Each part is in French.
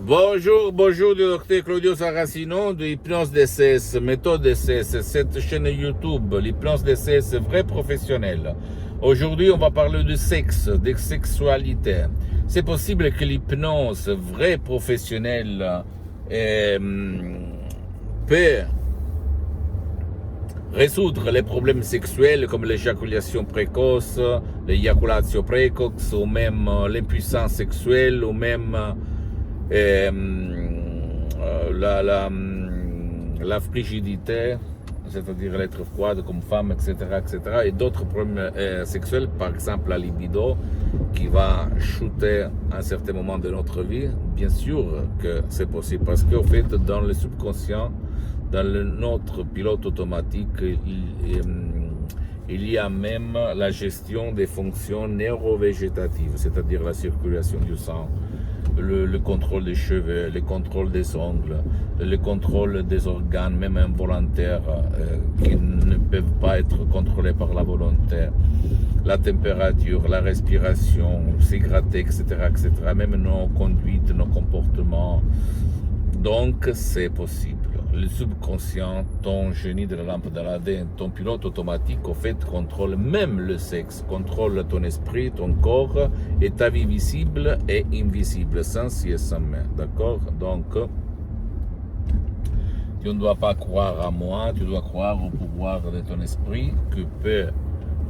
Bonjour, bonjour du docteur Claudio Saracino de l'hypnose DCS, méthode DCS, cette chaîne YouTube, l'hypnose DCS vrai professionnel. Aujourd'hui, on va parler de sexe, de sexualité. C'est possible que l'hypnose vrai professionnelle peut résoudre les problèmes sexuels comme l'éjaculation précoce, l'éjaculation précoce, ou même l'impuissance sexuelle, ou même la frigidité, c'est-à-dire l'être froide comme femme, etc., etc., et d'autres problèmes sexuels, par exemple la libido, qui va chuter à un certain moment de notre vie. Bien sûr que c'est possible, parce qu'en fait, dans le subconscient, dans notre pilote automatique, il y a même la gestion des fonctions neurovégétatives, c'est-à-dire la circulation du sang, le contrôle des cheveux, le contrôle des ongles, le contrôle des organes, même involontaires, qui ne peuvent pas être contrôlés par la volonté, la température, la respiration, s'hydrater, etc., etc., même nos conduites, nos comportements. Donc, c'est possible. Le subconscient, ton génie de la lampe d'Aladin, ton pilote automatique, au fait, contrôle même le sexe, contrôle ton esprit, ton corps et ta vie visible et invisible, sans si et sans main. D'accord? Donc, tu ne dois pas croire à moi, tu dois croire au pouvoir de ton esprit qui peut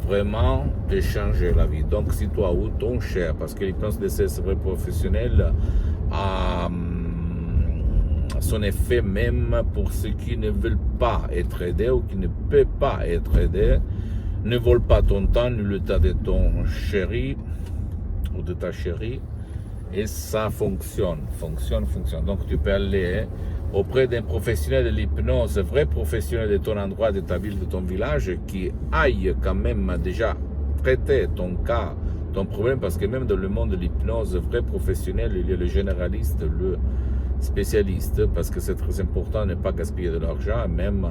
vraiment te changer la vie. Donc, si toi ou ton cher, parce que l'hypnose de ces vrais professionnels a son effet même pour ceux qui ne veulent pas être aidés ou qui ne peuvent pas être aidés, ne vole pas ton temps ni le temps de ton chéri ou de ta chérie, et ça fonctionne. Donc tu peux aller auprès d'un professionnel de l'hypnose, vrai professionnel de ton endroit, de ta ville, de ton village, qui aille quand même déjà traiter ton cas, ton problème, parce que même dans le monde de l'hypnose, vrai professionnel, il y a le généraliste, le spécialiste, parce que c'est très important de ne pas gaspiller de l'argent, même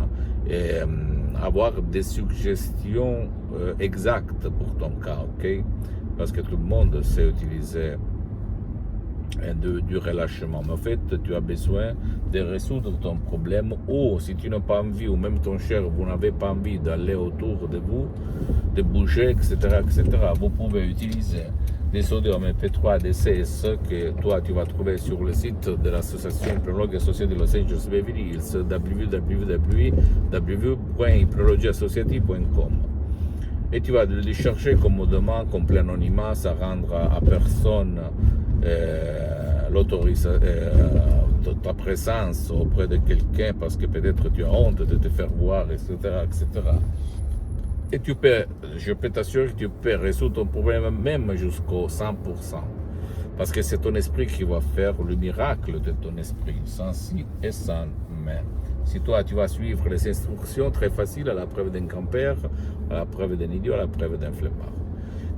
avoir des suggestions exactes pour ton cas, ok? Parce que tout le monde sait utiliser du relâchement. Mais en fait, tu as besoin de résoudre ton problème, ou si tu n'as pas envie, ou même ton cher, vous n'avez pas envie d'aller autour de vous, de bouger, etc., etc., vous pouvez utiliser des audios MP3 DCS que toi tu vas trouver sur le site de l'association Hypnologue Associée de Los Angeles Beverly Hills, www.hypnologieassociative.com, et tu vas les chercher commodément, complet anonymat, ça rendra à personne ta présence auprès de quelqu'un, parce que peut-être tu as honte de te faire voir, etc., etc. Et tu peux, je peux t'assurer que tu peux résoudre ton problème même jusqu'au 100%. Parce que c'est ton esprit qui va faire le miracle de ton esprit, sans si et sans mais. Si toi, tu vas suivre les instructions très faciles, à la preuve d'un grand-père, à la preuve d'un idiot, à la preuve d'un flemmard.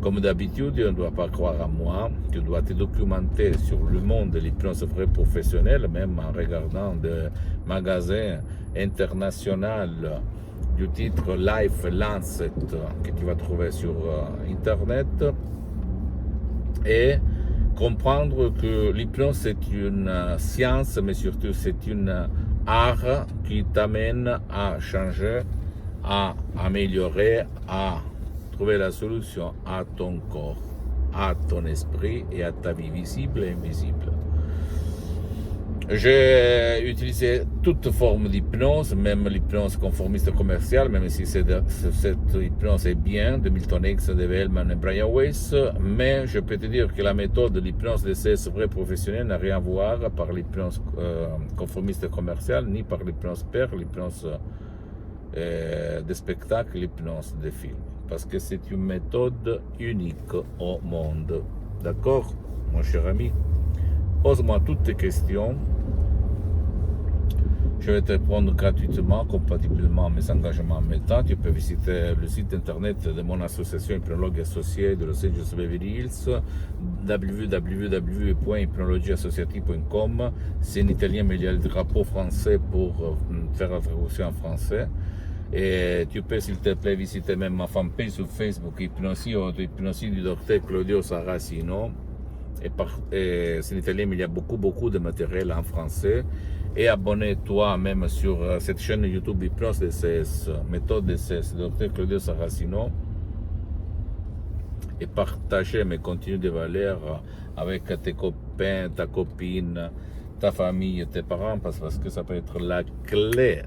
Comme d'habitude, tu ne dois pas croire à moi, tu dois te documenter sur le monde de l'hypnose vrai professionnelle, même en regardant des magasins internationaux du titre Life Lancet que tu vas trouver sur Internet, et comprendre que l'hypnose c'est une science, mais surtout c'est une art qui t'amène à changer, à améliorer, à trouver la solution à ton corps, à ton esprit et à ta vie visible et invisible. J'ai utilisé toute forme d'hypnose, même l'hypnose conformiste commerciale, même si cette hypnose est bien, de Milton Hicks, de Hellman et Brian Weiss, mais je peux te dire que la méthode de l'hypnose de ces vrais professionnels n'a rien à voir par l'hypnose conformiste commerciale, ni par l'hypnose père, l'hypnose de spectacle, l'hypnose de film, parce que c'est une méthode unique au monde. D'accord, mon cher ami? Pose-moi toutes tes questions. Je vais te répondre gratuitement, compatiblement à mes engagements en même temps. Tu peux visiter le site internet de mon association Hypnologue Associée de Los Angeles Beverly Hills, www.hypnologieassociative.com. C'est en italien, mais il y a le drapeau français pour faire la traduction en français. Et tu peux, s'il te plaît, visiter même ma fanpage sur Facebook, Hypnosie du docteur Claudio Saracino. et c'est en italien, mais il y a beaucoup de matériel en français. Et abonne-toi même sur cette chaîne YouTube Hypnose DCS, méthode DCS, Dr Claudio Saracino, et partagez mes contenus de valeur avec tes copains, ta copine, ta famille, tes parents, parce que ça peut être la clé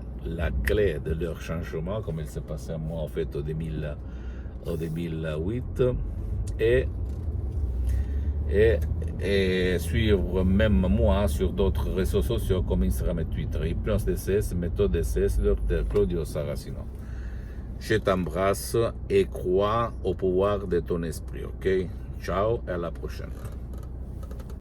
de leur changement, comme il s'est passé à moi en fait au 2008. Et suivre même moi sur d'autres réseaux sociaux comme Instagram et Twitter. Hypnose DCS, méthode DCS, Dr Claudio Saracino. Je t'embrasse et crois au pouvoir de ton esprit, ok? Ciao et à la prochaine.